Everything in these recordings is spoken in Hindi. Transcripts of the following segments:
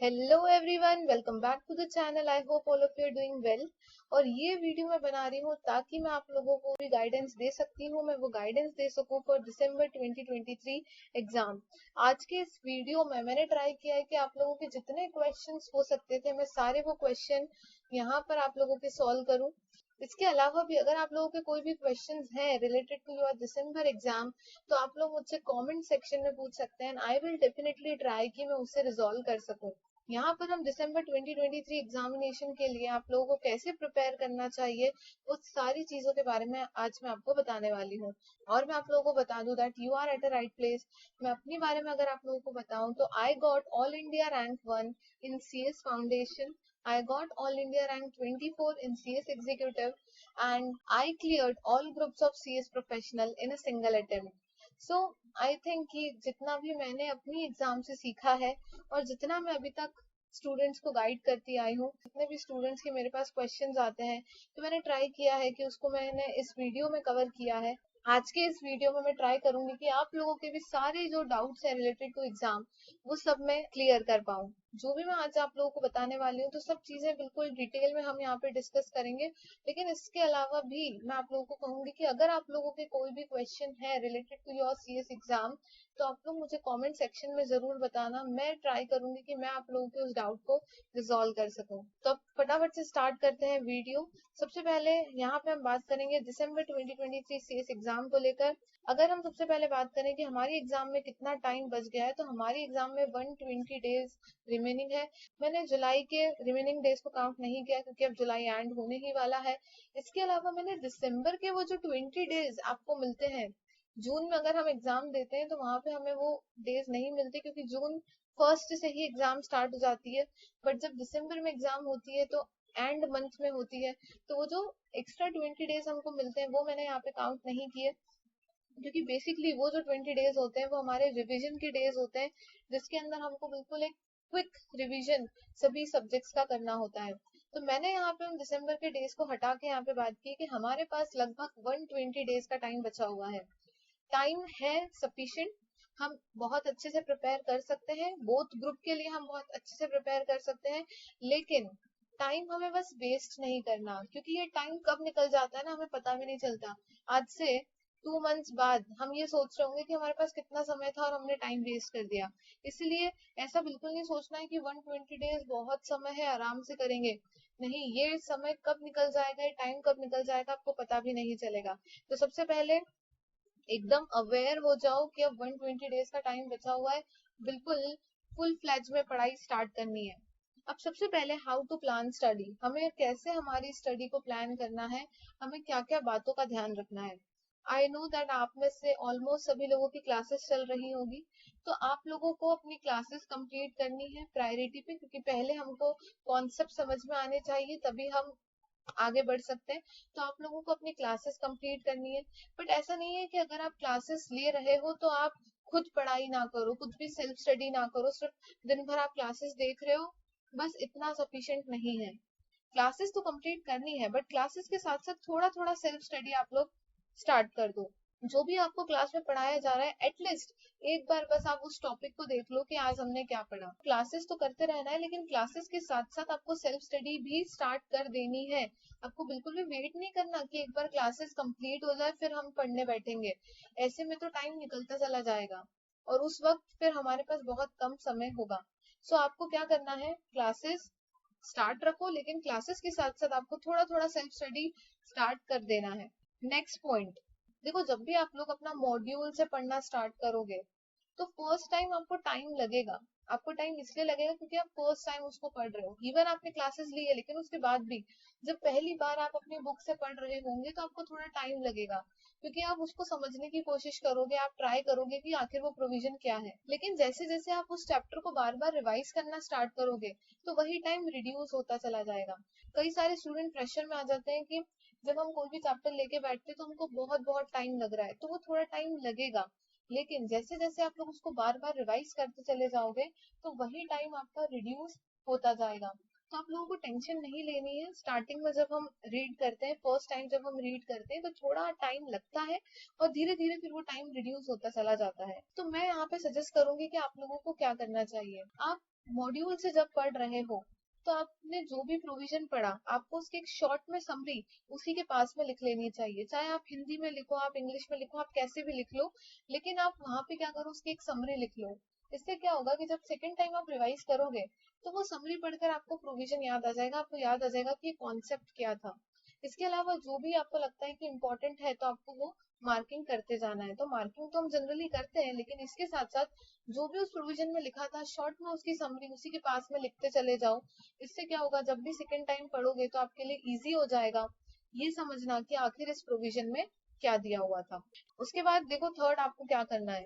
Hello everyone, welcome back to the channel. I hope all of you are doing well. और ये वीडियो मैं बना रही हूँ ताकि मैं आप लोगों को भी गाइडेंस दे सकती हूँ, मैं वो गाइडेंस दे सकूँ फॉर दिसंबर 2023 एग्जाम। आज के इस वीडियो में मैंने ट्राई किया है कि आप लोगों के जितने क्वेश्चंस हो सकते थे मैं सारे वो क्वेश्चन यहाँ पर आप लोगों के सॉल्व करूँ। इसके अलावा भी अगर आप लोगों के कोई भी क्वेश्चंस हैं related to your December exam तो आप लोग मुझसे कमेंट सेक्शन में पूछ सकते हैं। आई विल डेफिनेटली ट्राई कि मैं उसे रिजॉल्व कर सकूं। यहाँ पर हम दिसंबर 2023 एग्जामिनेशन के लिए आप लोगों को कैसे प्रिपेयर करना चाहिए उस सारी चीजों के बारे में आज मैं आपको बताने वाली हूँ। और मैं आप लोगों को बता दूं that you are at a right place. मैं अपने बारे में अगर आप लोगों को बताऊं तो I got all India rank 1 in CS foundation. I got all India rank 24 in CS executive and I cleared all groups of CS professional in a single attempt. So I think कि जितना भी मैंने अपनी एग्जाम से सीखा है और जितना मैं अभी तक स्टूडेंट्स को गाइड करती आई हूँ, जितने भी स्टूडेंट्स के मेरे पास क्वेश्चंस आते हैं तो मैंने ट्राई किया है कि उसको मैंने इस वीडियो में कवर किया है। आज के इस वीडियो में मैं ट्राई करूंगी कि आप लोगों के भी सारे जो डाउट्स हैं रिलेटेड टू एग्जाम वो सब मैं क्लियर कर पाऊँ। जो भी मैं आज आप लोगों को बताने वाली हूँ तो सब चीजें बिल्कुल डिटेल में हम यहाँ पे डिस्कस करेंगे। लेकिन इसके अलावा भी मैं आप लोगों को कहूंगी कि अगर आप लोगों के कोई भी क्वेश्चन है related to your CS exam तो आप लोग मुझे कमेंट सेक्शन में जरूर बताना। मैं ट्राई करूंगी कि मैं आप लोगों के उस डाउट को रिजॉल्व कर सकूं। तो अब फटाफट से स्टार्ट करते हैं वीडियो। सबसे पहले यहाँ पे हम बात करेंगे दिसंबर 2023 CS एग्जाम को लेकर। अगर हम सबसे पहले बात करें कि हमारी एग्जाम में कितना टाइम बच गया है तो हमारी एग्जाम में 120 डेज रिमेनिंग है। मैंने जुलाई के रिमेनिंग डेज को काउंट नहीं किया क्योंकि अब जुलाई एंड होने ही वाला है। इसके अलावा मैंने दिसंबर के वो जो 20 डेज आपको मिलते हैं, जून में अगर हम एग्जाम देते हैं तो वहां पे हमें वो डेज नहीं मिलते क्योंकि जून फर्स्ट से ही एग्जाम स्टार्ट हो जाती है। बट जब दिसंबर में एग्जाम होती है तो एंड मंथ में होती है, तो वो जो एक्स्ट्रा 20 डेज हमको मिलते हैं वो मैंने यहाँ पे काउंट नहीं किए क्योंकि बेसिकली वो जो 20 डेज होते हैं वो हमारे रिवीजन के डेज होते हैं जिसके अंदर हमको बिल्कुल एक क्विक रिवीजन सभी सब्जेक्ट्स का करना होता है। तो मैंने यहाँ पे उन दिसंबर के डेज को हटा के यहाँ पे बात की कि हमारे पास लगभग 120 डेज का टाइम बचा हुआ है। टाइम है सफिशिएंट, हम बहुत अच्छे से प्रिपेयर कर सकते हैं, बोथ ग्रुप के लिए हम बहुत अच्छे से प्रिपेयर कर सकते हैं। लेकिन टाइम हमें बस वेस्ट नहीं करना क्योंकि ये टाइम कब निकल जाता है ना हमें पता भी नहीं चलता। आज से 2 मंथ्स बाद हम ये सोच रहे होंगे कि हमारे पास कितना समय था और हमने टाइम वेस्ट कर दिया। इसलिए ऐसा बिल्कुल नहीं सोचना है कि 120 डेज बहुत समय है आराम से करेंगे। नहीं, ये समय कब निकल जाएगा, ये टाइम कब निकल जाएगा आपको पता भी नहीं चलेगा। तो सबसे पहले एकदम अवेयर हो जाओ कि अब 120 डेज का टाइम बचा हुआ है, बिल्कुल फुल फ्लैज में पढ़ाई स्टार्ट करनी है। अब सबसे पहले हाउ टू प्लान स्टडी, हमें कैसे हमारी स्टडी को प्लान करना है, हमें क्या क्या बातों का ध्यान रखना है। आई नो दैट आप में से ऑलमोस्ट सभी लोगों की क्लासेस चल रही होगी, तो आप लोगों को अपनी क्लासेस कंप्लीट करनी है प्रायोरिटी पे क्योंकि पहले हमको कॉन्सेप्ट समझ में आने चाहिए तभी हम आगे बढ़ सकते हैं। तो आप लोगों को अपनी क्लासेस कंप्लीट करनी है। बट ऐसा नहीं है कि अगर आप क्लासेस ले रहे हो तो आप खुद पढ़ाई ना करो, कुछ भी सेल्फ स्टडी ना करो, सिर्फ दिन भर आप क्लासेस देख रहे हो, बस इतना सफिशिएंट नहीं है। क्लासेस तो कंप्लीट करनी है बट क्लासेस के साथ साथ थोड़ा थोड़ा सेल्फ स्टडी आप लोग स्टार्ट कर दो। जो भी आपको क्लास में पढ़ाया जा रहा है एटलीस्ट एक बार बस आप उस टॉपिक को देख लो कि आज हमने क्या पढ़ा। क्लासेस तो करते रहना है लेकिन क्लासेस के साथ साथ आपको सेल्फ स्टडी भी स्टार्ट कर देनी है। आपको बिल्कुल भी वेट नहीं करना कि एक बार क्लासेस कंप्लीट हो जाए फिर हम पढ़ने बैठेंगे। ऐसे में तो टाइम निकलता चला जाएगा और उस वक्त फिर हमारे पास बहुत कम समय होगा। सो आपको क्या करना है, क्लासेस स्टार्ट रखो लेकिन क्लासेस के साथ साथ आपको थोड़ा थोड़ा सेल्फ स्टडी स्टार्ट कर देना है। नेक्स्ट पॉइंट, देखो जब भी आप लोग अपना मॉड्यूल से पढ़ना स्टार्ट करोगे तो फर्स्ट टाइम आपको टाइम लगेगा। आपको टाइम इसलिए लगेगा क्योंकि आप फर्स्ट टाइम उसको पढ़ रहे हो। इवन आपने क्लासेस ली है लेकिन उसके बाद भी जब पहली बार आप अपनी बुक से पढ़ रहे होंगे तो आपको थोड़ा टाइम लगेगा क्योंकि आप उसको समझने की कोशिश करोगे, आप ट्राई करोगे कि आखिर वो प्रोविजन क्या है। लेकिन जैसे जैसे आप उस चैप्टर को बार बार रिवाइज करना स्टार्ट करोगे तो वही टाइम रिड्यूस होता चला जाएगा। कई सारे स्टूडेंट प्रेशर में आ जाते हैं कि जब हम कोई भी चैप्टर लेके बैठते हैं तो हमको बहुत बहुत टाइम लग रहा है, तो वो थोड़ा टाइम लगेगा। लेकिन जैसे जैसे आप लोग उसको बार बार रिवाइज करते चले जाओगे तो वही टाइम आपका रिड्यूस होता जाएगा। तो आप लोगों को टेंशन नहीं लेनी है। स्टार्टिंग में जब हम रीड करते हैं, फर्स्ट टाइम जब हम रीड करते हैं तो थोड़ा टाइम लगता है और धीरे धीरे फिर वो टाइम रिड्यूस होता चला जाता है। तो मैं यहाँ पे सजेस्ट करूंगी कि आप लोगों को क्या करना चाहिए। आप मॉड्यूल से जब पढ़ रहे हो तो आपने जो भी प्रोविजन पढ़ा, आपको उसकी एक शॉर्ट में समरी उसी के पास में लिख लेनी चाहिए। चाहे आप हिंदी में लिखो, आप इंग्लिश में लिखो, आप कैसे भी लिख लो, लेकिन आप वहां पे क्या करो, उसकी एक समरी लिख लो। इससे क्या होगा कि जब सेकंड टाइम आप रिवाइज करोगे तो वो समरी पढ़कर आपको प्रोविजन याद आ जाएगा, आपको याद आ जाएगा कि कॉन्सेप्ट क्या था। इसके अलावा जो भी आपको लगता है कि इम्पोर्टेंट है तो आपको वो मार्किंग करते जाना है। तो मार्किंग तो हम जनरली करते हैं, लेकिन इसके साथ साथ जो भी उस प्रोविजन में लिखा था शॉर्ट में उसकी समरी उसी के पास में लिखते चले जाओ। इससे क्या होगा, जब भी सेकेंड टाइम पढ़ोगे तो आपके लिए इजी हो जाएगा ये समझना कि आखिर इस प्रोविजन में क्या दिया हुआ था। उसके बाद देखो, थर्ड आपको क्या करना है।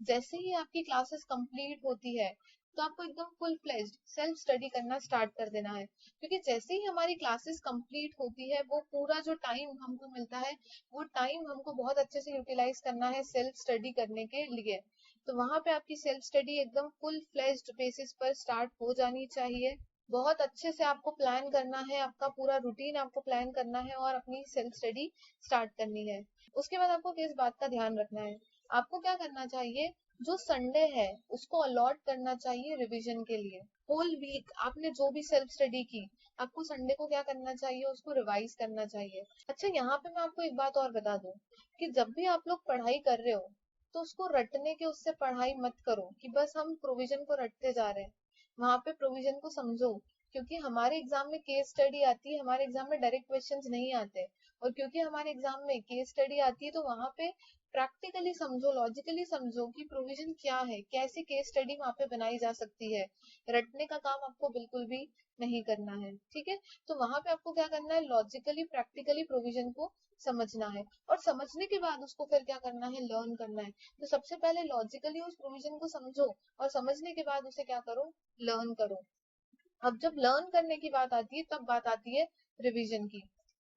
जैसे ही आपकी क्लासेस कंप्लीट होती है तो आपको एकदम फुल फ्लेज्ड सेल्फ स्टडी करना स्टार्ट कर देना है। क्योंकि जैसे ही हमारी क्लासेस कंप्लीट होती है वो पूरा जो टाइम हमको मिलता है वो टाइम हमको बहुत अच्छे से यूटिलाइज करना है सेल्फ स्टडी करने के लिए। तो वहां पे आपकी सेल्फ स्टडी एकदम फुल फ्लेज्ड बेसिस पर स्टार्ट हो जानी चाहिए। बहुत अच्छे से आपको प्लान करना है, आपका पूरा रूटीन आपको प्लान करना है और अपनी सेल्फ स्टडी स्टार्ट करनी है। उसके बाद आपको किस बात का ध्यान रखना है, आपको क्या करना चाहिए, जो संडे है उसको अलॉट करना चाहिए रिवीजन के लिए। होल वीक आपने जो भी सेल्फ स्टडी की, आपको संडे को क्या करना चाहिए, उसको रिवाइज करना चाहिए। अच्छा, यहाँ पे मैं आपको एक बात और बता दूं कि जब भी आप लोग पढ़ाई कर रहे हो तो उसको रटने के उससे पढ़ाई मत करो कि बस हम प्रोविजन को रटते जा रहे हैं। वहां पे प्रोविजन को समझो, क्योंकि हमारे एग्जाम में केस स्टडी आती है, हमारे एग्जाम में डायरेक्ट क्वेश्चंस नहीं आते। और क्योंकि हमारे एग्जाम में केस स्टडी आती है तो वहां पे प्रैक्टिकली समझो, लॉजिकली समझो कि प्रोविजन क्या है, कैसे केस स्टडी वहां पे बनाई जा सकती है। रटने का काम आपको बिल्कुल भी नहीं करना है, ठीक है। तो वहां पे आपको क्या करना है, लॉजिकली प्रैक्टिकली प्रोविजन को समझना है और समझने के बाद उसको फिर क्या करना है, लर्न करना है। तो सबसे पहले लॉजिकली उस प्रोविजन को समझो और समझने के बाद उसे क्या करो, लर्न करो। अब जब लर्न करने की बात आती है तब बात आती है रिवीजन की।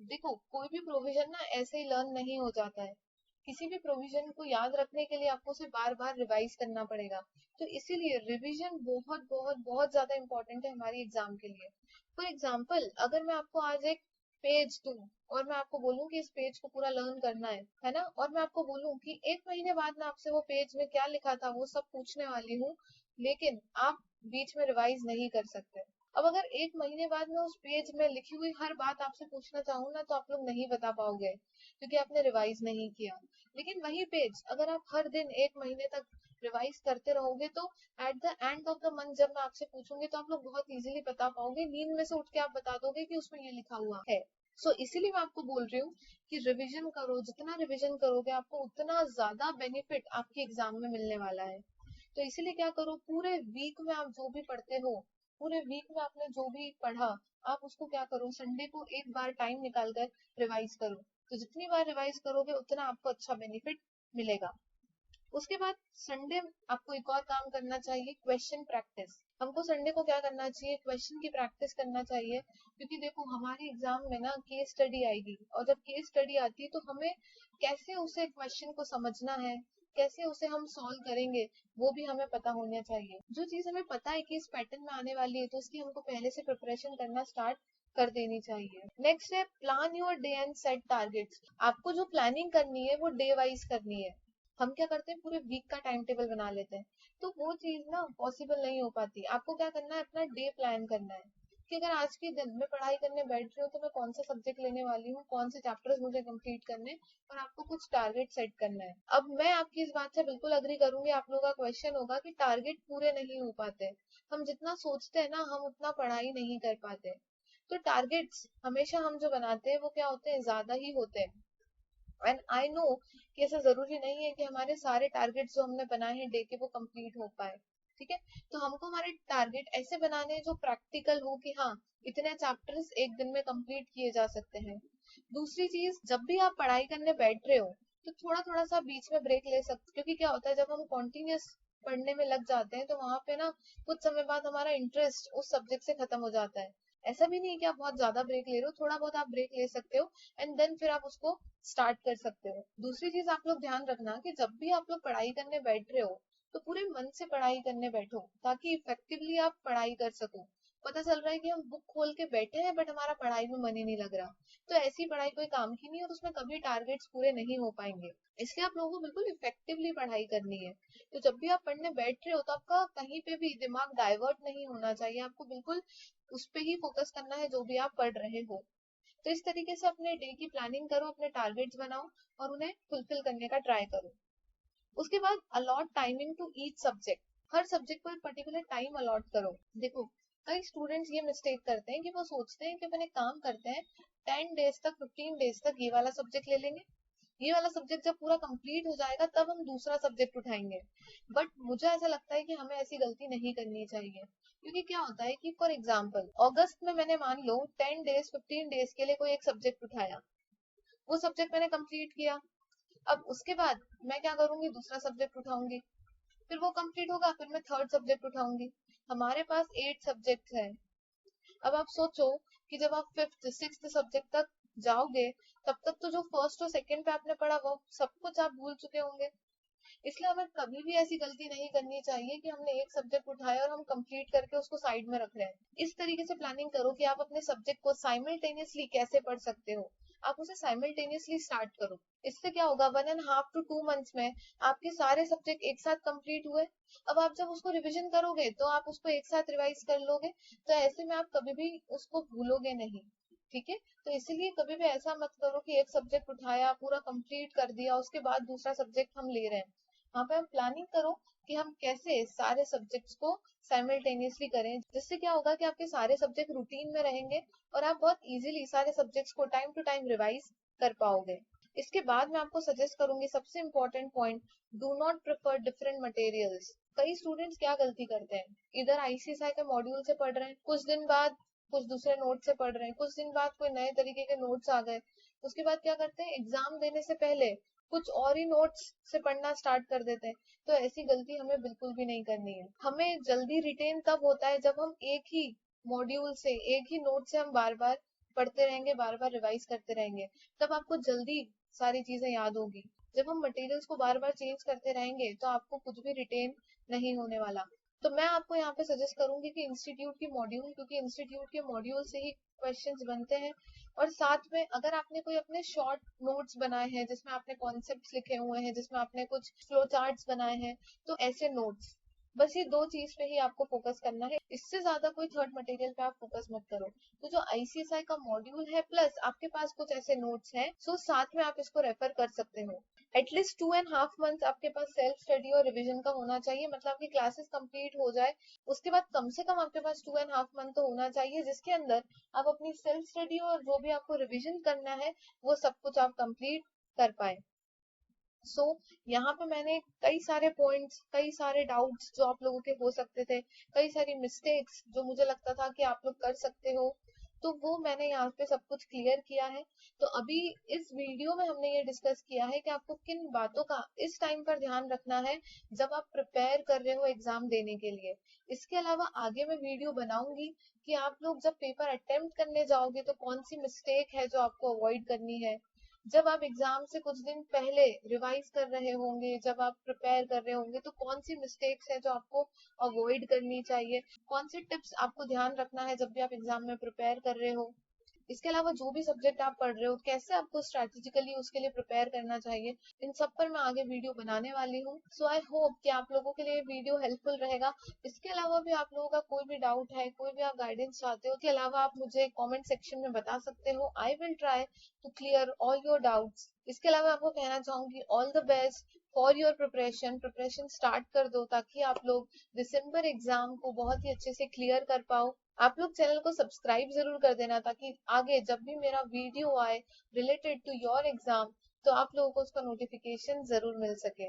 देखो, कोई भी प्रोविजन ना ऐसे ही लर्न नहीं हो जाता है। किसी भी प्रोविजन को याद रखने के लिए आपको उसे बार बार रिवाइज करना पड़ेगा। तो इसीलिए रिवीजन बहुत बहुत बहुत ज्यादा इंपॉर्टेंट है हमारी एग्जाम के लिए। फॉर एग्जाम्पल, अगर मैं आपको आज एक पेज दूं और मैं आपको बोलूं कि इस पेज को पूरा लर्न करना है ना, और मैं आपको बोलूं कि एक महीने बाद मैं आपसे वो पेज में क्या लिखा था वो सब पूछने वाली हूँ, लेकिन आप बीच में रिवाइज नहीं कर सकते। अब अगर एक महीने बाद मैं उस पेज में लिखी हुई हर बात आपसे पूछना चाहूँ ना तो आप लोग नहीं बता पाओगे, क्योंकि आपने रिवाइज नहीं किया। लेकिन वही पेज अगर आप हर दिन एक महीने तक रिवाइज करते रहोगे तो at the end of the month जब मैं आपसे पूछूंगी तो आप लोग बहुत इजीली बता पाओगे, नींद में से उठ के आप बता दोगे कि उसमें ये लिखा हुआ है। सो इसीलिए मैं आपको बोल रही हूँ कि रिवीजन करो, जितना रिवीजन करोगे आपको उतना ज्यादा बेनिफिट आपके एग्जाम में मिलने वाला है। तो इसीलिए क्या करो, पूरे वीक में आप जो भी पढ़ते हो, पूरे वीक में आपने जो भी पढ़ा, आप उसको क्या करो, संडे को एक बार टाइम निकाल कर रिवाइज करो। तो जितनी बार रिवाइज करोगे उतना आपको अच्छा बेनिफिट मिलेगा। उसके बाद संडे आपको एक और काम करना चाहिए, क्वेश्चन प्रैक्टिस। हमको संडे को क्या करना चाहिए, क्वेश्चन की प्रैक्टिस करना चाहिए। क्योंकि देखो, हमारे एग्जाम में ना केस स्टडी आएगी और जब केस स्टडी आती है तो हमें कैसे उसे क्वेश्चन को समझना है, कैसे उसे हम सॉल्व करेंगे, वो भी हमें पता होना चाहिए। जो चीज हमें पता है कि इस पैटर्न में आने वाली है तो उसकी हमको पहले से प्रिपरेशन करना स्टार्ट कर देनी चाहिए। नेक्स्ट है plan your day and set targets. आपको जो प्लानिंग करनी है वो डे वाइज करनी है। हम क्या करते हैं, पूरे वीक का टाइम टेबल बना लेते हैं, तो वो चीज ना पॉसिबल नहीं हो पाती। आपको क्या करना है, अपना डे प्लान करना है कि अगर आज के दिन में पढ़ाई करने बैठ रही हूँ तो मैं कौन सा सब्जेक्ट लेने वाली हूँ, कौन से चैप्टर्स मुझे कंप्लीट करने हैं, और आपको कुछ टारगेट सेट करना है। अब मैं आपकी इस बात से बिल्कुल अग्री करूंगी, आप लोगों का क्वेश्चन होगा कि टारगेट पूरे नहीं हो पाते। हम जितना सोचते हैं ना हम उतना पढ़ाई नहीं कर पाते। तो टारगेट्स हमेशा हम जो बनाते हैं वो क्या होते हैं, ज्यादा ही होते हैं। एंड आई नो कि ऐसा जरूरी नहीं है कि हमारे सारे टारगेट जो हमने बनाए हैं डे के वो कंप्लीट हो पाए, ठीक है। तो हमको हमारे टारगेट ऐसे बनाने हैं जो प्रैक्टिकल हो कि हाँ, इतने चैप्टर्स एक दिन में कंप्लीट किए जा सकते हैं। दूसरी चीज, जब भी आप पढ़ाई करने बैठ रहे हो तो थोड़ा थोड़ा सा बीच में ब्रेक ले सकते, क्योंकि क्या होता है जब हम कॉन्टिन्यूस पढ़ने में लग जाते हैं तो वहां पे ना कुछ समय बाद हमारा इंटरेस्ट उस सब्जेक्ट से खत्म हो जाता है। ऐसा भी नहीं है कि आप बहुत ज्यादा ब्रेक ले रहे हो, थोड़ा बहुत आप ब्रेक ले सकते हो एंड देन फिर आप उसको स्टार्ट कर सकते हो। दूसरी चीज आप लोग ध्यान रखना कि जब भी आप लोग पढ़ाई करने बैठ रहे हो तो पूरे मन से पढ़ाई करने बैठो ताकि इफेक्टिवली आप पढ़ाई कर सको। पता चल रहा है कि हम बुक खोल के बैठे हैं बट हमारा पढ़ाई में मन ही नहीं लग रहा, तो ऐसी पढ़ाई कोई काम की नहीं और उसमें कभी टारगेट्स पूरे नहीं हो पाएंगे। इसलिए आप लोगों को बिल्कुल इफेक्टिवली पढ़ाई करनी है। तो जब भी आप पढ़ने बैठ रहे हो तो आपका कहीं पे भी दिमाग डाइवर्ट नहीं होना चाहिए, आपको बिल्कुल उस पे ही फोकस करना है जो भी आप पढ़ रहे हो। तो इस तरीके से अपने डे की प्लानिंग करो, अपने टारगेट्स बनाओ और उन्हें फुलफिल करने का ट्राई करो। उसके बाद allot timing to each subject, हर सब्जेक्ट को एक पर्टिकुलर टाइम अलॉट करो। देखो, कई स्टूडेंट्स ये मिस्टेक करते हैं कि वो सोचते हैं कि अपन एक काम करते हैं, 10 डेज तक 15 डेज तक ये वाला सब्जेक्ट ले लेंगे, ये वाला सब्जेक्ट जब पूरा कंप्लीट हो जाएगा तब हम दूसरा सब्जेक्ट उठाएंगे। बट मुझे ऐसा लगता है कि हमें ऐसी गलती नहीं करनी चाहिए, क्योंकि क्या होता है कि फॉर एग्जाम्पल अगस्त में मैंने मान लो 10 डेज 15 डेज के लिए कोई एक सब्जेक्ट उठाया, वो सब्जेक्ट मैंने कंप्लीट किया। अब उसके बाद मैं क्या करूंगी, दूसरा सब्जेक्ट उठाऊंगी, फिर वो कंप्लीट होगा, फिर मैं थर्ड सब्जेक्ट उठाऊंगी। हमारे पास 8 सब्जेक्ट है। अब आप सोचो कि जब आप फिफ्थ सिक्स्थ सब्जेक्ट तक जाओगे, तब तक तो जो फर्स्ट और सेकंड पे आपने पढ़ा वो सब कुछ आप भूल चुके होंगे। इसलिए हमें कभी भी ऐसी गलती नहीं करनी चाहिए कि हमने एक सब्जेक्ट उठाया और हम कंप्लीट करके उसको साइड में रख रहे हैं। इस तरीके से प्लानिंग करो कि आप अपने सब्जेक्ट को साइमल्टेनियसली कैसे पढ़ सकते हो, आप उसे साइमल्टेनियसली स्टार्ट करो। इससे क्या होगा, 1.5 to 2 मंथ्स में आपके सारे सब्जेक्ट एक साथ कंप्लीट हुए। अब आप जब उसको रिविजन करोगे तो आप उसको एक साथ रिवाइज कर लोगे, तो ऐसे में आप कभी भी उसको भूलोगे नहीं। ठीक है, तो इसीलिए कभी भी ऐसा मत करो कि एक सब्जेक्ट उठाया पूरा कंप्लीट कर दिया उसके बाद दूसरा सब्जेक्ट हम ले रहे हैं। वहां पे हम प्लानिंग करो कि हम कैसे सारे सब्जेक्ट्स को साइमल्टेनियसली करें, जिससे क्या होगा कि आपके सारे सब्जेक्ट रूटीन में रहेंगे और आप बहुत इजीली सारे सब्जेक्ट्स को टाइम टू टाइम रिवाइज कर पाओगे। इसके बाद मैं आपको सजेस्ट करूंगी सबसे important point, do not prefer different materials. कई स्टूडेंट्स क्या गलती करते हैं, इधर आईसीएसआई के मॉड्यूल से पढ़ रहे हैं, कुछ दिन बाद कुछ दूसरे नोट से पढ़ रहे हैं, कुछ दिन बाद कोई नए तरीके के नोट्स आ गए, उसके बाद क्या करते हैं एग्जाम देने से पहले कुछ और ही नोट्स से पढ़ना स्टार्ट कर देते हैं। तो ऐसी गलती हमें बिल्कुल भी नहीं करनी है। हमें जल्दी रिटेन तब होता है जब हम एक ही मॉड्यूल से एक ही नोट से हम बार बार पढ़ते रहेंगे, बार बार रिवाइज करते रहेंगे, तब आपको जल्दी सारी चीजें याद होगी। जब हम मटेरियल्स को बार बार चेंज करते रहेंगे तो आपको कुछ भी रिटेन नहीं होने वाला। तो मैं आपको यहाँ पे सजेस्ट करूंगी कि इंस्टीट्यूट की मॉड्यूल, क्योंकि इंस्टीट्यूट के मॉड्यूल से ही क्वेश्चंस बनते हैं, और साथ में अगर आपने कोई अपने शॉर्ट नोट्स बनाए हैं जिसमें आपने कॉन्सेप्ट्स लिखे हुए हैं, जिसमें आपने कुछ फ्लो चार्ट्स बनाए हैं, तो ऐसे नोट्स, बस ये दो चीज पे ही आपको फोकस करना है, इससे ज्यादा कोई थर्ड मटेरियल पे आप फोकस मत करो। तो जो आईसीएसआई का मॉड्यूल है प्लस आपके पास कुछ ऐसे नोट्स हैं, सो साथ में आप इसको रेफर कर सकते हो। एटलीस्ट 2.5 मंथ आपके पास सेल्फ स्टडी और रिविजन का होना चाहिए, मतलब आपकी क्लासेस कंप्लीट हो जाए उसके बाद कम से कम आपके पास 2.5 मंथ तो होना चाहिए, जिसके अंदर आप अपनी सेल्फ स्टडी और जो भी आपको रिविजन करना है वो सब कुछ आप कंप्लीट कर पाए। यहाँ पे मैंने कई सारे पॉइंट्स, कई सारे डाउट्स जो आप लोगों के हो सकते थे, कई सारी मिस्टेक्स जो मुझे लगता था कि आप लोग कर सकते हो, तो वो मैंने यहाँ पे सब कुछ क्लियर किया है। तो अभी इस वीडियो में हमने ये डिस्कस किया है कि आपको किन बातों का इस टाइम पर ध्यान रखना है जब आप प्रिपेयर कर रहे हो एग्जाम देने के लिए। इसके अलावा आगे मैं वीडियो बनाऊंगी कि आप लोग जब पेपर अटेम्प्ट करने जाओगे तो कौन सी मिस्टेक है जो आपको अवॉइड करनी है, जब आप एग्जाम से कुछ दिन पहले रिवाइज कर रहे होंगे, जब आप प्रिपेयर कर रहे होंगे, तो कौन सी मिस्टेक्स है जो आपको अवॉइड करनी चाहिए, कौन सी टिप्स आपको ध्यान रखना है जब भी आप एग्जाम में प्रिपेयर कर रहे हो। इसके अलावा जो भी सब्जेक्ट आप पढ़ रहे हो कैसे आपको स्ट्रेटेजिकली उसके लिए प्रिपेयर करना चाहिए, इन सब पर मैं आगे वीडियो बनाने वाली हूँ। सो आई होप कि आप लोगों के लिए वीडियो हेल्पफुल रहेगा। इसके अलावा भी आप लोगों का कोई भी डाउट है, कोई भी आप गाइडेंस चाहते हो, इसके अलावा आप मुझे कमेंट सेक्शन में बता सकते हो। I will try to clear all your doubts. इसके अलावा आपको कहना चाहूंगी all the best for your preparation. Preparation start कर दो ताकि आप लोग दिसंबर एग्जाम को बहुत ही अच्छे से क्लियर कर पाओ। आप लोग चैनल को सब्सक्राइब जरूर कर देना ताकि आगे जब भी मेरा वीडियो आए रिलेटेड टू योर एग्जाम तो आप लोगों को उसका नोटिफिकेशन जरूर मिल सके।